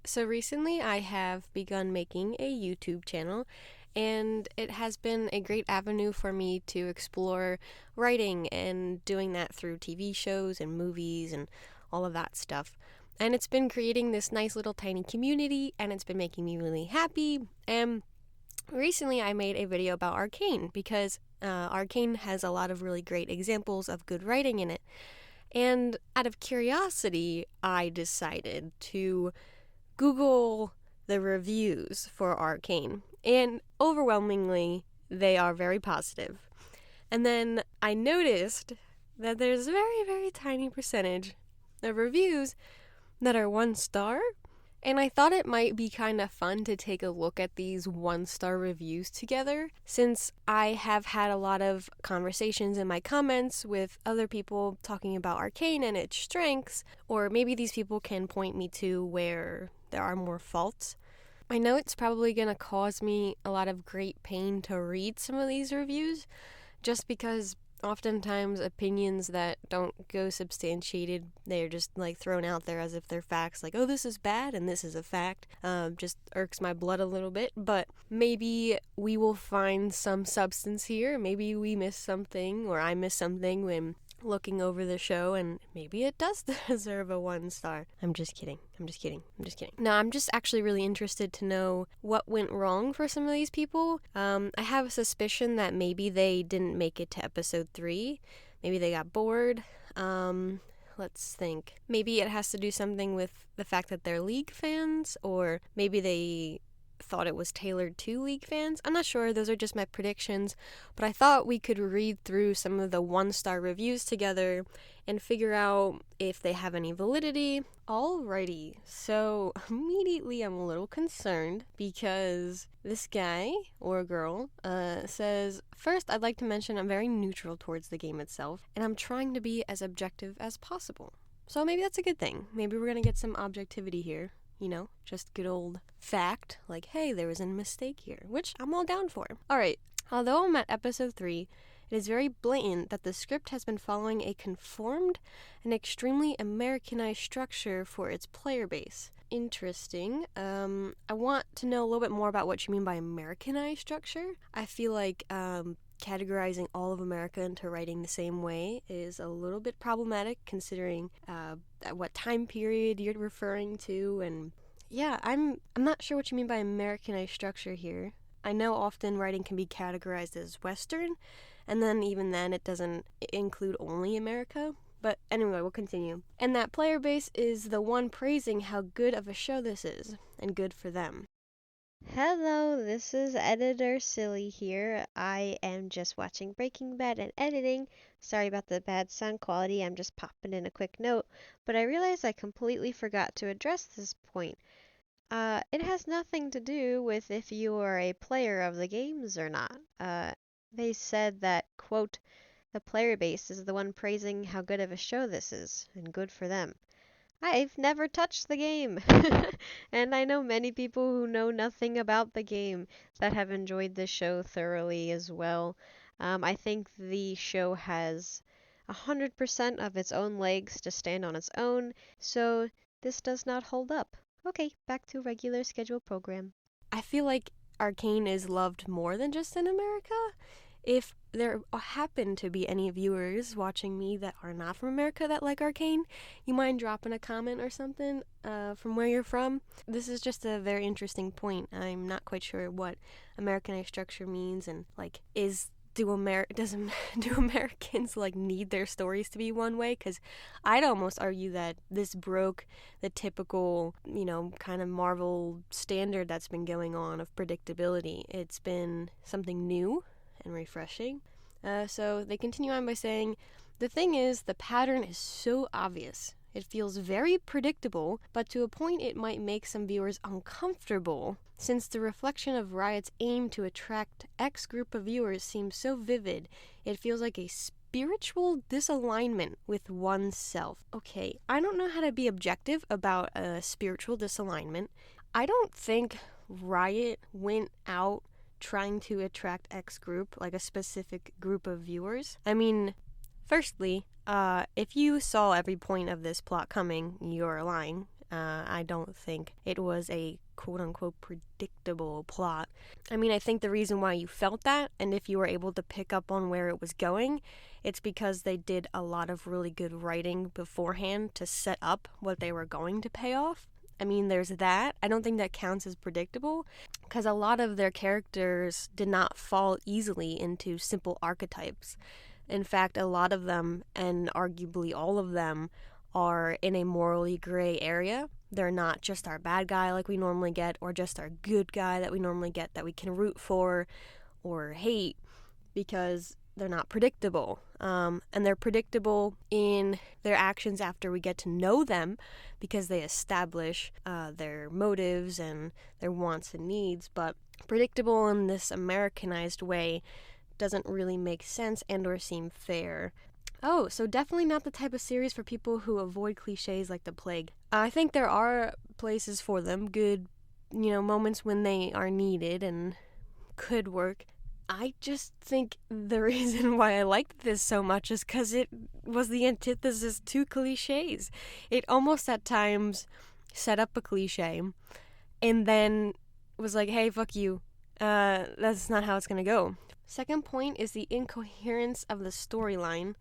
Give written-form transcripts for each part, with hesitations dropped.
So recently I have begun making a YouTube channel, and it has been a great avenue for me to explore writing and doing that through TV shows and movies and all of that stuff. And it's been creating this nice little tiny community, and it's been making me really happy. And recently I made a video about Arcane because Arcane has a lot of really great examples of good writing in it. And out of curiosity, I decided to Google the reviews for Arcane, and overwhelmingly, they are very positive. And then I noticed that there's a very, very tiny percentage of reviews that are 1 star, and I thought it might be kind of fun to take a look at these 1 star reviews together, since I have had a lot of conversations in my comments with other people talking about Arcane and its strengths, or maybe these people can point me to where there are more faults. I know it's probably going to cause me a lot of great pain to read some of these reviews, just because oftentimes opinions that don't go substantiated, they're just like thrown out there as if they're facts, like, oh, this is bad and this is a fact. Just irks my blood a little bit, but maybe we will find some substance here. Maybe we miss something, or I miss something when looking over the show, and maybe it does deserve a 1 star. I'm just kidding. No, I'm just actually really interested to know what went wrong for some of these people. I have a suspicion that maybe they didn't make it to episode 3. Maybe they got bored. Let's think. Maybe it has to do something with the fact that they're League fans, or maybe they thought it was tailored to League fans. I'm not sure, those are just my predictions, but I thought we could read through some of the 1-star reviews together and figure out if they have any validity. Alrighty, so immediately I'm a little concerned because this guy, or girl, says, first, I'd like to mention I'm very neutral towards the game itself, and I'm trying to be as objective as possible. So maybe that's a good thing. Maybe we're gonna get some objectivity here. You know, just good old fact, like, hey, there was a mistake here, which I'm all down for. Alright, although I'm at episode 3, it is very blatant that the script has been following a conformed and extremely Americanized structure for its player base. Interesting. I want to know a little bit more about what you mean by Americanized structure. I feel like, categorizing all of America into writing the same way is a little bit problematic, considering what time period you're referring to. And yeah, I'm not sure what you mean by Americanized structure here. I know often writing can be categorized as Western, and then even then it doesn't include only America. But anyway, we'll continue. And that player base is the one praising how good of a show this is, and good for them. Hello, this is Editor Silly here. I am just watching Breaking Bad and editing. Sorry about the bad sound quality, I'm just popping in a quick note, but I realized I completely forgot to address this point. It has nothing to do with if you are a player of the games or not. They said that, quote, the player base is the one praising how good of a show this is, and good for them. I've never touched the game. And I know many people who know nothing about the game that have enjoyed the show thoroughly as well. I think the show has 100% of its own legs to stand on its own, so this does not hold up. Okay, back to regular scheduled program. I feel like Arcane is loved more than just in America. If there happen to be any viewers watching me that are not from America that like Arcane, you mind dropping a comment or something from where you're from? This is just a very interesting point. I'm not quite sure what Americanized structure means, and like, do Americans like need their stories to be one way? Because I'd almost argue that this broke the typical, kind of Marvel standard that's been going on of predictability. It's been something new and refreshing. So they continue on by saying, the thing is, the pattern is so obvious. It feels very predictable, but to a point it might make some viewers uncomfortable, since the reflection of Riot's aim to attract X group of viewers seems so vivid, it feels like a spiritual disalignment with oneself. Okay, I don't know how to be objective about a spiritual disalignment. I don't think Riot went out trying to attract X group, like a specific group of viewers. I mean, firstly, if you saw every point of this plot coming, you're lying. I don't think it was a quote-unquote predictable plot. I mean, I think the reason why you felt that, and if you were able to pick up on where it was going, it's because they did a lot of really good writing beforehand to set up what they were going to pay off. I mean, there's that. I don't think that counts as predictable because a lot of their characters did not fall easily into simple archetypes. In fact, a lot of them, and arguably all of them, are in a morally gray area. They're not just our bad guy like we normally get, or just our good guy that we normally get that we can root for or hate, because they're not predictable. And they're predictable in their actions after we get to know them because they establish their motives and their wants and needs. But predictable in this Americanized way doesn't really make sense and or seem fair. Oh, so definitely not the type of series for people who avoid cliches like the plague. I think there are places for them, good, moments when they are needed and could work. I just think the reason why I liked this so much is because it was the antithesis to cliches. It almost at times set up a cliche and then was like, hey, fuck you. That's not how it's gonna go. Second point is the incoherence of the storyline.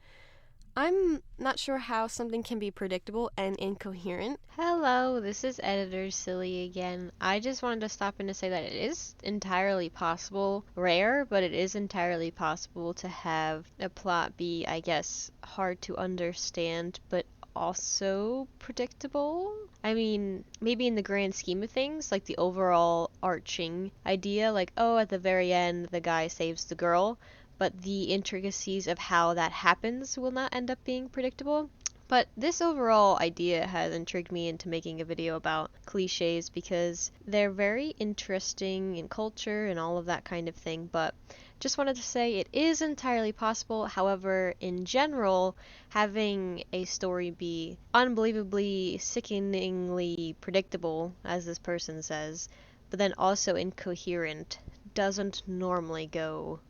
I'm not sure how something can be predictable and incoherent. Hello, this is Editor Silly again. I just wanted to stop in to say that it is entirely possible, rare, but it is entirely possible to have a plot be, I guess, hard to understand, but also predictable. I mean, maybe in the grand scheme of things, like the overall arching idea, like, oh, at the very end, the guy saves the girl, but the intricacies of how that happens will not end up being predictable. But this overall idea has intrigued me into making a video about cliches because they're very interesting in culture and all of that kind of thing, but just wanted to say it is entirely possible. However, in general, having a story be unbelievably, sickeningly predictable, as this person says, but then also incoherent, doesn't normally go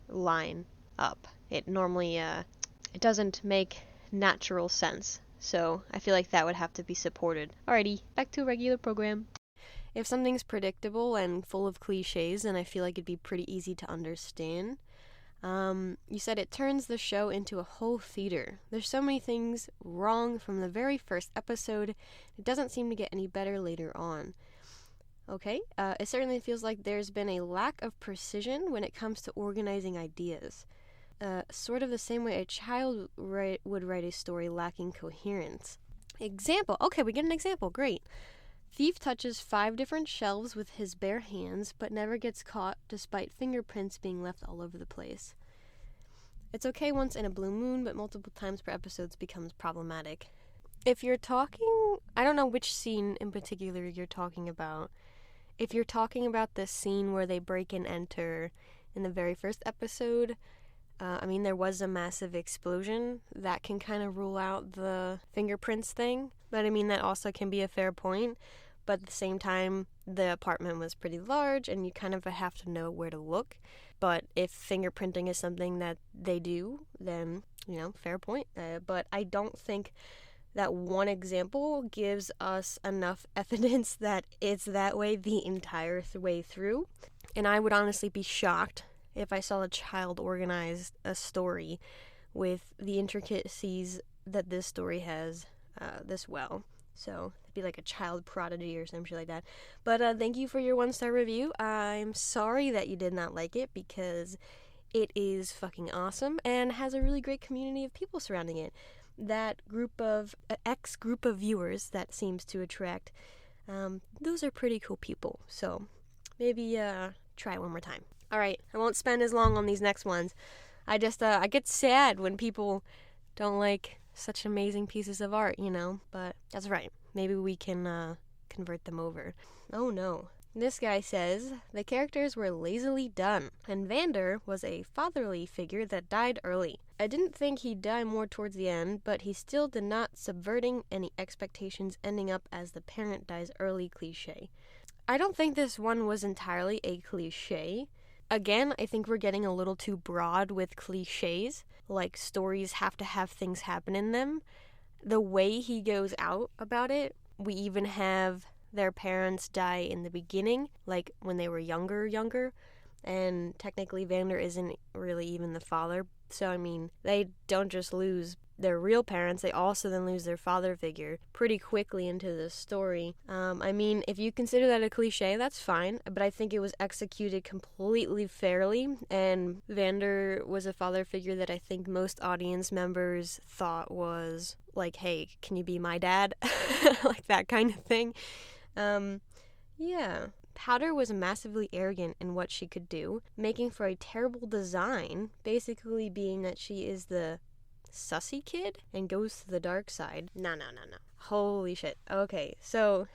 line up. It normally it doesn't make natural sense. So I feel like that would have to be supported. Alrighty, back to a regular program. If something's predictable and full of cliches, then I feel like it'd be pretty easy to understand. You said it turns the show into a whole theater. There's so many things wrong from the very first episode. It doesn't seem to get any better later on. Okay, it certainly feels like there's been a lack of precision when it comes to organizing ideas. Sort of the same way a child would write a story lacking coherence. Example. Okay, we get an example. Great. Thief touches 5 different shelves with his bare hands, but never gets caught despite fingerprints being left all over the place. It's okay once in a blue moon, but multiple times per episode becomes problematic. If you're talking, I don't know which scene in particular you're talking about. If you're talking about the scene where they break and enter in the very first episode, there was a massive explosion. That can kind of rule out the fingerprints thing. But that also can be a fair point. But at the same time, the apartment was pretty large and you kind of have to know where to look. But if fingerprinting is something that they do, then, fair point. But I don't think that one example gives us enough evidence that it's that way the entire way through. And I would honestly be shocked if I saw a child organize a story with the intricacies that this story has this well. So it'd be like a child prodigy or some shit like that. But thank you for your 1-star review. I'm sorry that you did not like it because it is fucking awesome and has a really great community of people surrounding it. That group of group of viewers that seems to attract, those are pretty cool people. So maybe try it one more time. All right, I won't spend as long on these next ones. I get sad when people don't like such amazing pieces of art, but that's right. Maybe we can convert them over. Oh no. This guy says, the characters were lazily done, and Vander was a fatherly figure that died early. I didn't think he'd die more towards the end, but he still did not subverting any expectations, ending up as the parent dies early cliche. I don't think this one was entirely a cliche. Again, I think we're getting a little too broad with cliches, like stories have to have things happen in them. The way he goes out about it We even have their parents die in the beginning, like when they were younger. And technically Vander isn't really even the father. So, I mean, they don't just lose their real parents, they also then lose their father figure pretty quickly into the story. I mean, if you consider that a cliche, that's fine, but I think it was executed completely fairly, and Vander was a father figure that I think most audience members thought was like, hey, can you be my dad? Like that kind of thing. Yeah. Powder was massively arrogant in what she could do, making for a terrible design, basically being that she is the sussy kid and goes to the dark side. No. Holy shit. Okay, so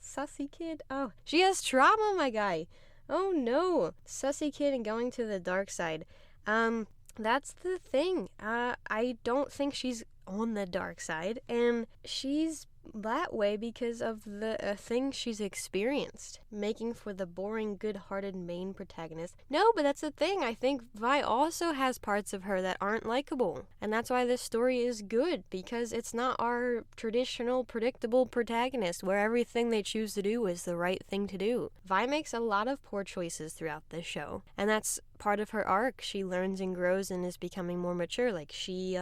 sussy kid? Oh, she has trauma, my guy. Oh no. Sussy kid and going to the dark side. That's the thing. I don't think she's on the dark side, and she's that way because of the things she's experienced, making for the boring, good-hearted main protagonist. No, but that's the thing. I think Vi also has parts of her that aren't likable, and that's why this story is good, because it's not our traditional, predictable protagonist where everything they choose to do is the right thing to do. Vi makes a lot of poor choices throughout this show, and that's part of her arc. She learns and grows and is becoming more mature. Like, she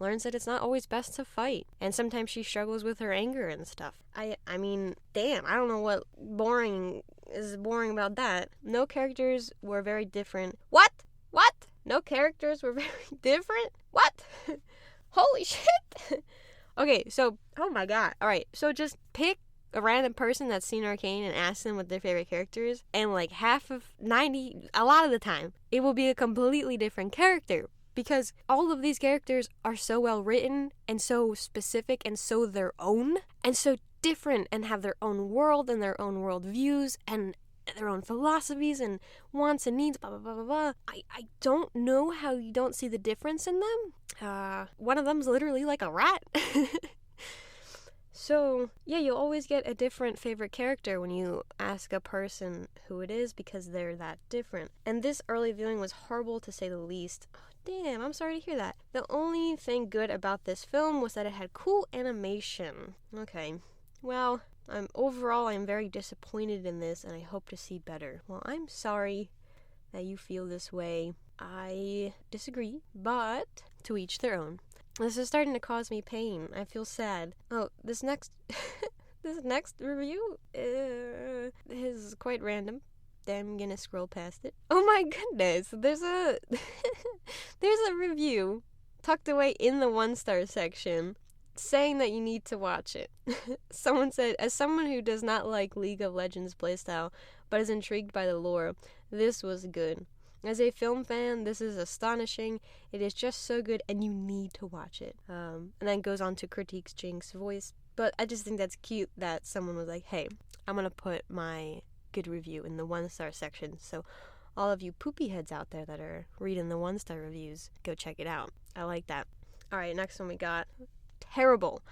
learns that it's not always best to fight, and sometimes she struggles with her anger and stuff. I mean, damn, I don't know what is boring about that. No characters were very different. What? No characters were very different? What? Holy shit! Okay, so, oh my god. Alright, so just pick a random person that's seen Arcane and ask them what their favorite character is, and like a lot of the time, it will be a completely different character. Because all of these characters are so well written and so specific and so their own and so different and have their own world and their own world views and their own philosophies and wants and needs, blah, blah, blah, blah, blah. I don't know how you don't see the difference in them. One of them's literally like a rat. So, yeah, you'll always get a different favorite character when you ask a person who it is because they're that different. And this early viewing was horrible to say the least. Damn, I'm sorry to hear that. The only thing good about this film was that it had cool animation. Okay, well, overall I'm very disappointed in this and I hope to see better. Well, I'm sorry that you feel this way. I disagree, but to each their own. This is starting to cause me pain. I feel sad. Oh, this next review is quite random. I'm gonna scroll past it. Oh my goodness, there's a review tucked away in the 1-star section saying that you need to watch it. Someone said, as someone who does not like League of Legends playstyle but is intrigued by the lore, this was good. As a film fan, this is astonishing. It is just so good and you need to watch it. And then goes on to critiques Jink's voice. But I just think that's cute that someone was like, hey, I'm gonna put my good review in the 1-star section, so all of you poopy heads out there that are reading the 1-star reviews, go check it out. I like that. Alright, next one we got. Terrible.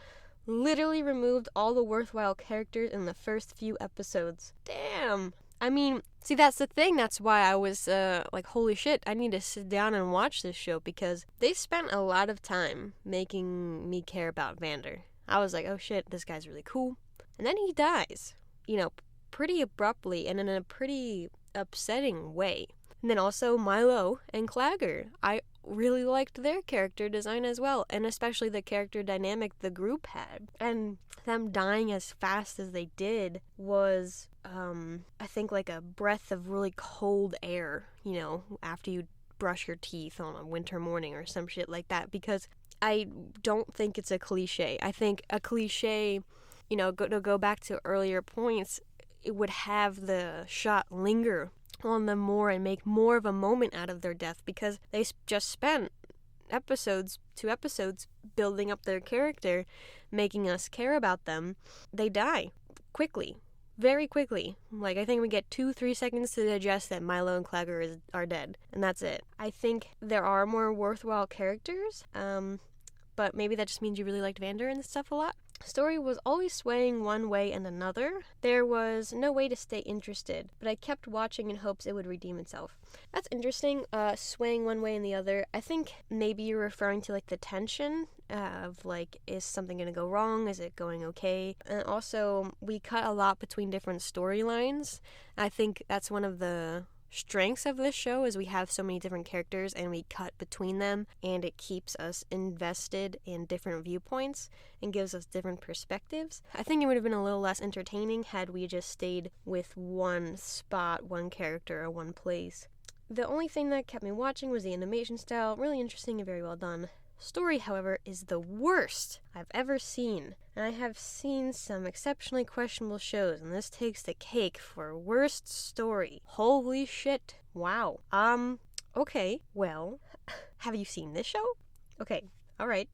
Literally removed all the worthwhile characters in the first few episodes. Damn. I mean, see, that's the thing. That's why I was like, holy shit, I need to sit down and watch this show, because they spent a lot of time making me care about Vander. I was like, oh shit, this guy's really cool. And then he dies. You know, pretty abruptly and in a pretty upsetting way. And then also Milo and Clagger. I really liked their character design as well, and especially the character dynamic the group had. And them dying as fast as they did was, I think, like a breath of really cold air, you know, after you brush your teeth on a winter morning or some shit like that, because I don't think it's a cliche. I think a cliche, you know, to go back to earlier points, it would have the shot linger on them more and make more of a moment out of their death, because they just spent two episodes building up their character, making us care about them. They die quickly, very quickly. Like, I think we get 2-3 seconds to digest that Milo and Clagger are dead, and that's it. I think there are more worthwhile characters, but maybe that just means you really liked Vander and stuff a lot. Story was always swaying one way and another. There was no way to stay interested, but I kept watching in hopes it would redeem itself. That's interesting, swaying one way and the other. I think maybe you're referring to like the tension of like, is something gonna go wrong? Is it going okay? And also, we cut a lot between different storylines. I think that's one of the strengths of this show is we have so many different characters and we cut between them, and it keeps us invested in different viewpoints and gives us different perspectives. I think it would have been a little less entertaining had we just stayed with one spot, one character, or one place. The only thing that kept me watching was the animation style, really interesting and very well done. Story, however, is the worst I've ever seen. And I have seen some exceptionally questionable shows, and this takes the cake for worst story. Holy shit. Wow. Okay, well, have you seen this show? Okay, alright.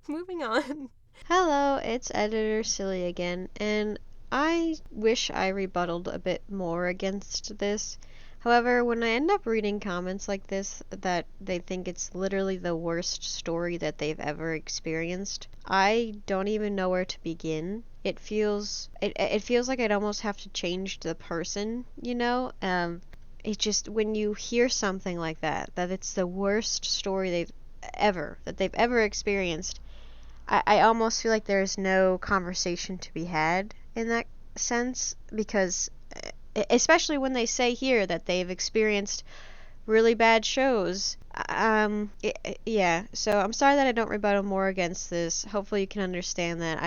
Moving on. Hello, it's Editor Silly again, and I wish I rebutted a bit more against this. However, when I end up reading comments like this that they think it's literally the worst story that they've ever experienced, I don't even know where to begin. It feels like I'd almost have to change the person, you know? It just, when you hear something like that it's the worst story they've ever experienced, I almost feel like there's no conversation to be had in that sense, because especially when they say here that they've experienced really bad shows. Yeah, so I'm sorry that I don't rebuttal more against this. Hopefully you can understand that.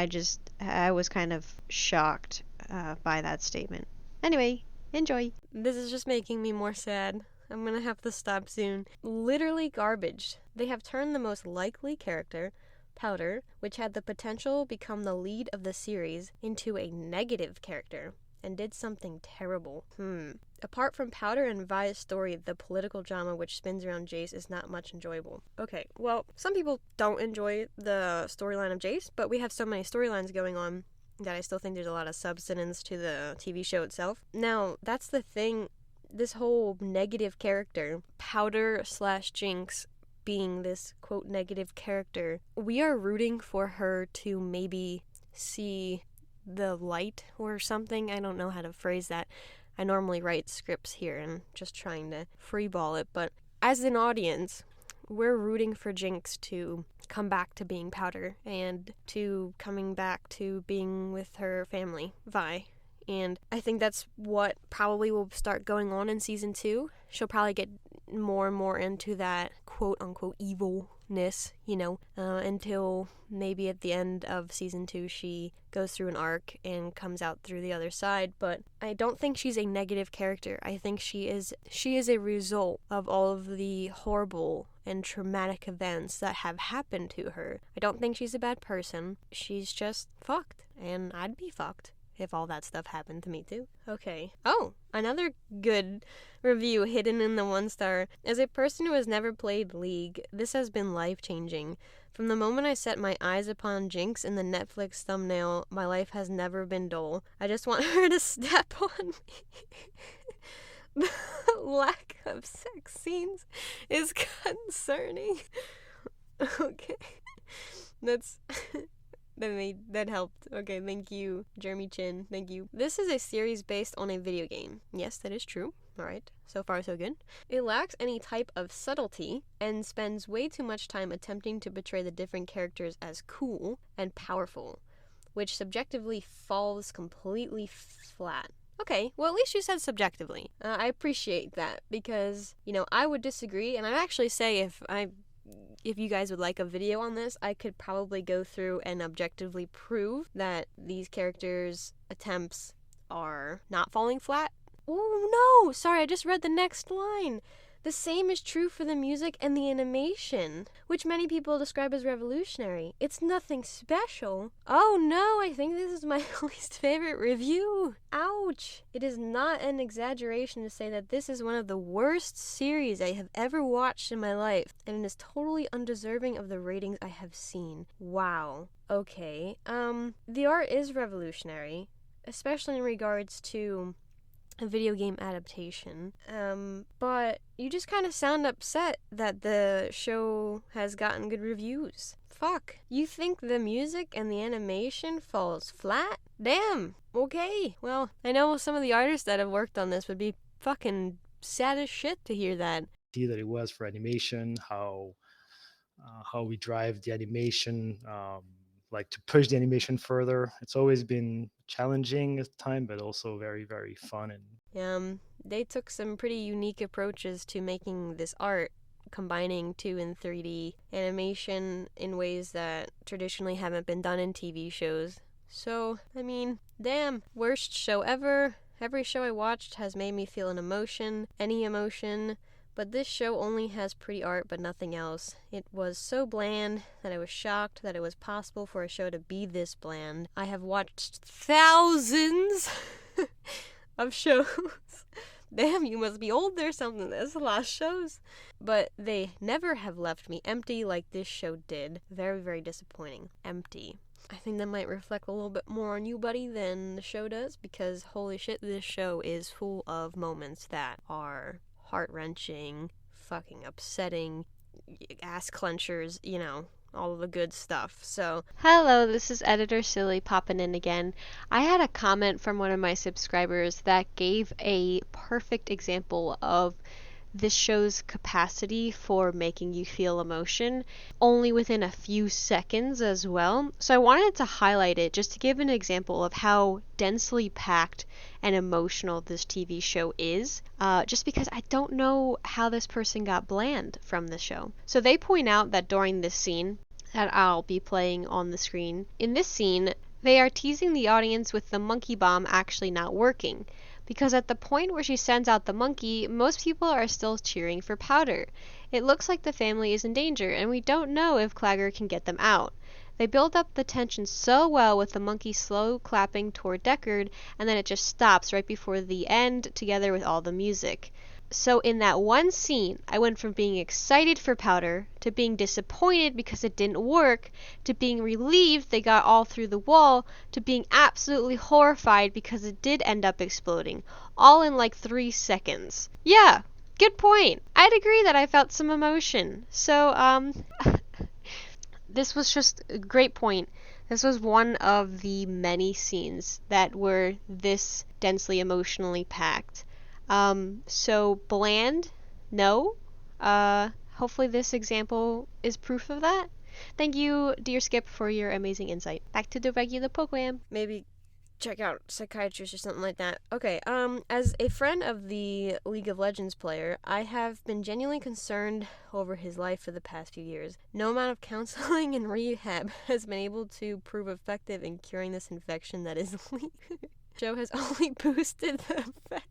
I was kind of shocked by that statement. Anyway, enjoy. This is just making me more sad. I'm gonna have to stop soon. Literally garbage. They have turned the most likely character, Powder, which had the potential to become the lead of the series, into a negative character, and did something terrible. Apart from Powder and Vi's story, the political drama which spins around Jace is not much enjoyable. Okay, well, some people don't enjoy the storyline of Jace, but we have so many storylines going on that I still think there's a lot of substance to the TV show itself. Now, that's the thing, this whole negative character, Powder/Jinx, being this, quote, negative character, we are rooting for her to maybe see the light or something. I don't know how to phrase that. I normally write scripts here and just trying to freeball it, but as an audience, we're rooting for Jinx to come back to being Powder and to coming back to being with her family, Vi. And I think that's what probably will start going on in season 2. She'll probably get more and more into that quote-unquote evilness, until maybe at the end of season 2 she goes through an arc and comes out through the other side. But I don't think she's a negative character. I think she is a result of all of the horrible and traumatic events that have happened to her. I don't think she's a bad person. She's just fucked, and I'd be fucked if all that stuff happened to me too. Okay. Oh, another good review hidden in the 1-star. As a person who has never played League, this has been life-changing. From the moment I set my eyes upon Jinx in the Netflix thumbnail, my life has never been dull. I just want her to step on me. The lack of sex scenes is concerning. Okay. That helped. Okay, thank you, Jeremy Chin. Thank you. This is a series based on a video game. Yes, that is true. Alright, so far so good. It lacks any type of subtlety and spends way too much time attempting to portray the different characters as cool and powerful, which subjectively falls completely flat. Okay, well, at least you said subjectively. I appreciate that, because, I would disagree, and I'd actually say if you guys would like a video on this, I could probably go through and objectively prove that these characters' attempts are not falling flat. Oh no! Sorry, I just read the next line. The same is true for the music and the animation, which many people describe as revolutionary. It's nothing special. Oh no, I think this is my least favorite review. Ouch. It is not an exaggeration to say that this is one of the worst series I have ever watched in my life, and it is totally undeserving of the ratings I have seen. Wow. Okay. The art is revolutionary, especially in regards to a video game adaptation, but you just kind of sound upset that the show has gotten good reviews. fuck? You think the music and the animation falls flat? Damn. Okay. Well, I know some of the artists that have worked on this would be fucking sad as shit to hear that. That it was for animation, how we drive the animation, like to push the animation further. It's always been challenging at time, but also very, very fun. And they took some pretty unique approaches to making this art, combining 2 and 3D animation in ways that traditionally haven't been done in TV shows. So, I mean, damn, worst show ever. Every show I watched has made me feel an emotion, any emotion, but this show only has pretty art but nothing else. It was so bland that I was shocked that it was possible for a show to be this bland. I have watched thousands of shows. Damn, you must be old or something. That's a lot of shows. But they never have left me empty like this show did. Very, very disappointing. Empty. I think that might reflect a little bit more on you, buddy, than the show does, because holy shit, this show is full of moments that are heart-wrenching, fucking upsetting, ass clenchers, you know, all of the good stuff. So, hello, this is Editor Silly popping in again. I had a comment from one of my subscribers that gave a perfect example of this show's capacity for making you feel emotion, only within a few seconds as well. So I wanted to highlight it just to give an example of how densely packed and emotional this TV show is, just because I don't know how this person got bland from the show. So they point out that during this scene that I'll be playing on the screen, in this scene, they are teasing the audience with the monkey bomb actually not working. Because at the point where she sends out the monkey, most people are still cheering for Powder. It looks like the family is in danger, and we don't know if Claggor can get them out. They build up the tension so well with the monkey slow clapping toward Deckard, and then it just stops right before the end, together with all the music. So in that one scene, I went from being excited for Powder, to being disappointed because it didn't work, to being relieved they got all through the wall, to being absolutely horrified because it did end up exploding, all in like 3 seconds. Yeah, good point. I'd agree that I felt some emotion. So, this was just a great point. This was one of the many scenes that were this densely emotionally packed. So bland? No. Hopefully this example is proof of that. Thank you, dear Skip, for your amazing insight. Back to the regular program. maybe check out Psychiatrist or something like that. Okay, as a friend of the League of Legends player, I have been genuinely concerned over his life for the past few years. No amount of counseling and rehab has been able to prove effective in curing this infection that is League. Show has only boosted the effect.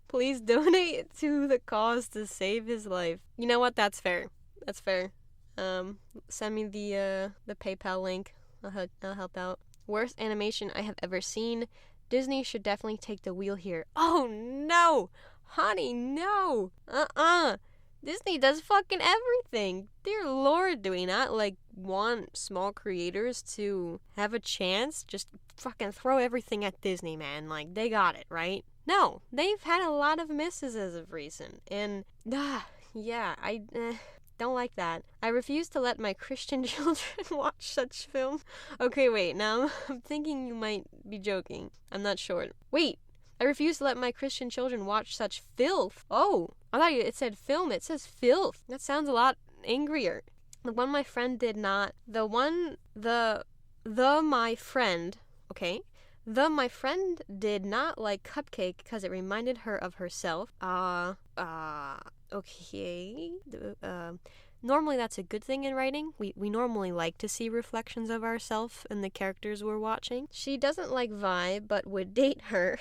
Please donate to the cause to save his life. You know what? That's fair. That's fair. Send me the PayPal link. I'll help out. Worst animation I have ever seen. Disney should definitely take the wheel here. Oh no! Honey, no! Disney does fucking everything. Dear Lord, do we not, want small creators to have a chance? Just fucking throw everything at Disney, man. They got it, right? No, they've had a lot of misses as of recent. And, yeah, I don't like that. I refuse to let my Christian children watch such film. Okay, wait, now I'm thinking you might be joking. I'm not sure. Wait, I refuse to let my Christian children watch such filth. Oh, I thought it said film. It says filth. That sounds a lot angrier. The one my friend did not. My friend, okay? My friend did not like Cupcake because it reminded her of herself. Okay. Normally that's a good thing in writing. We normally like to see reflections of ourselves in the characters we're watching. She doesn't like Vi, but would date her.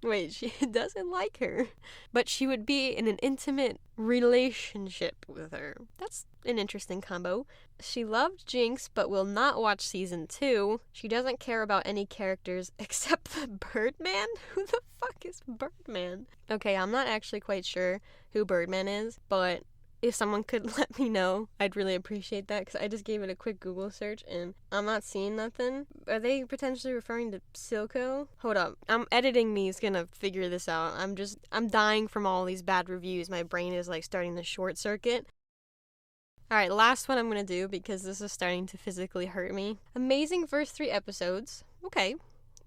Wait, she doesn't like her. But she would be in an intimate relationship with her. That's an interesting combo. She loved Jinx, but will not watch season 2. She doesn't care about any characters except the Birdman? Who the fuck is Birdman? Okay, I'm not actually quite sure who Birdman is, but if someone could let me know, I'd really appreciate that, because I just gave it a quick Google search and I'm not seeing nothing. Are they potentially referring to Silco? Hold up. Editing me is gonna figure this out. I'm dying from all these bad reviews. My brain is starting to short circuit. Alright, last one I'm gonna do because this is starting to physically hurt me. Amazing first 3 episodes. Okay.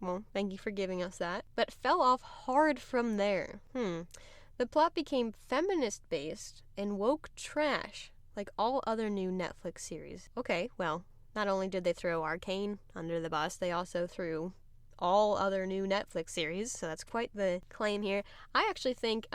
Well, thank you for giving us that. But fell off hard from there. The plot became feminist-based and woke trash, like all other new Netflix series. Okay, well, not only did they throw Arcane under the bus, they also threw all other new Netflix series, so that's quite the claim here. I actually think,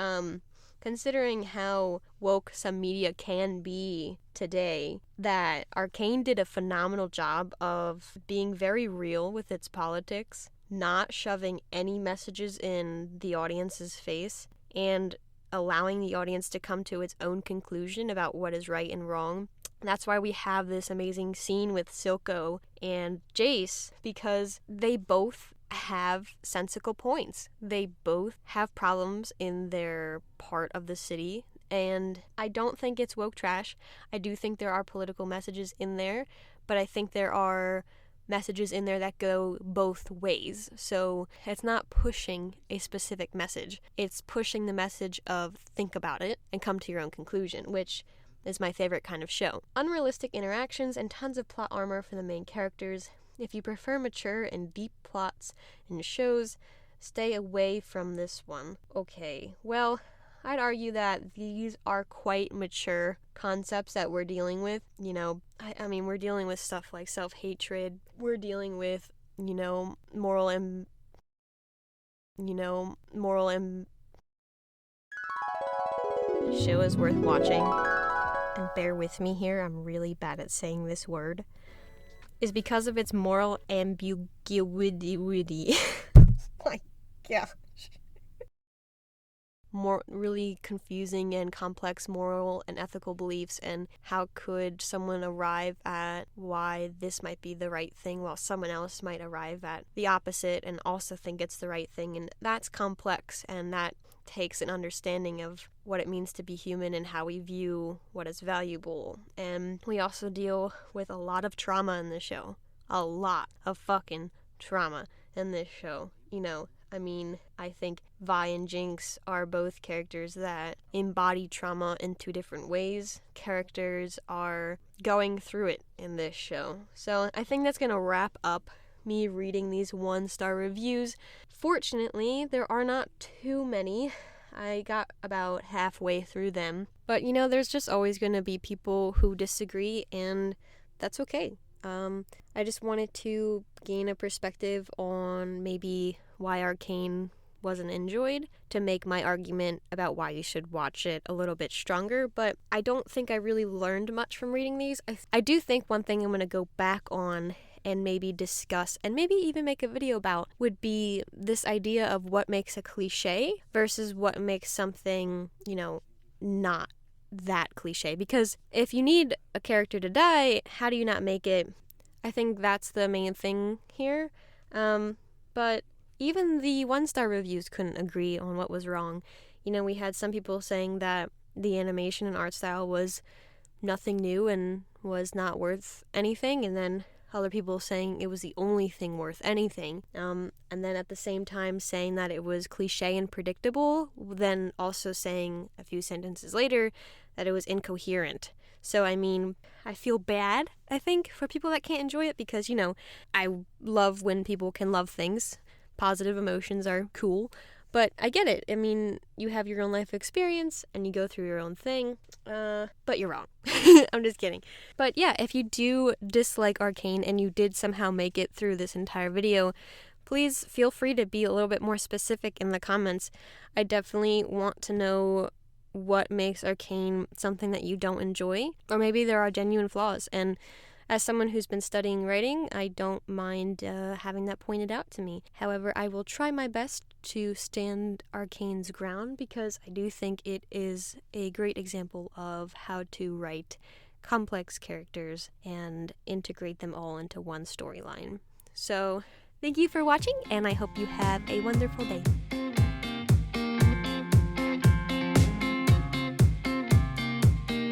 considering how woke some media can be today, that Arcane did a phenomenal job of being very real with its politics, not shoving any messages in the audience's face, and allowing the audience to come to its own conclusion about what is right and wrong. That's why we have this amazing scene with Silco and Jace, because they both have sensical points. They both have problems in their part of the city, and I don't think it's woke trash. I do think there are political messages in there, but I think there are messages in there that go both ways. So it's not pushing a specific message. It's pushing the message of think about it and come to your own conclusion, which is my favorite kind of show. Unrealistic interactions and tons of plot armor for the main characters. If you prefer mature and deep plots and shows, stay away from this one. Okay, well, I'd argue that these are quite mature concepts that we're dealing with. You know, I mean, we're dealing with stuff like self-hatred. We're dealing with, moral and... The show is worth watching. And bear with me here, I'm really bad at saying this word. Is because of its moral ambiguity. My gosh. Really confusing and complex moral and ethical beliefs, and how could someone arrive at why this might be the right thing while someone else might arrive at the opposite and also think it's the right thing. And that's complex, and that takes an understanding of what it means to be human and how we view what is valuable. And we also deal with a lot of trauma in this show. A lot of fucking trauma in this show. I think Vi and Jinx are both characters that embody trauma in 2 different ways. Characters are going through it in this show. So I think that's going to wrap up me reading these 1-star reviews. Fortunately, there are not too many. I got about halfway through them. But, there's just always going to be people who disagree, and that's okay. I just wanted to gain a perspective on maybe why Arcane wasn't enjoyed, to make my argument about why you should watch it a little bit stronger, but I don't think I really learned much from reading these. I do think one thing I'm going to go back on and maybe discuss and maybe even make a video about would be this idea of what makes a cliche versus what makes something, not that cliche. Because if you need a character to die, how do you not make it? I think that's the main thing here. But even the 1-star reviews couldn't agree on what was wrong. We had some people saying that the animation and art style was nothing new and was not worth anything, and then other people saying it was the only thing worth anything. And then at the same time saying that it was cliche and predictable, then also saying a few sentences later that it was incoherent. So, I feel bad, I think, for people that can't enjoy it because, I love when people can love things. Positive emotions are cool, but I get it. You have your own life experience and you go through your own thing, but you're wrong. I'm just kidding. But yeah, if you do dislike Arcane and you did somehow make it through this entire video, please feel free to be a little bit more specific in the comments. I definitely want to know what makes Arcane something that you don't enjoy, or maybe there are genuine flaws. And as someone who's been studying writing, I don't mind having that pointed out to me. However, I will try my best to stand Arcane's ground because I do think it is a great example of how to write complex characters and integrate them all into one storyline. So, thank you for watching, and I hope you have a wonderful day.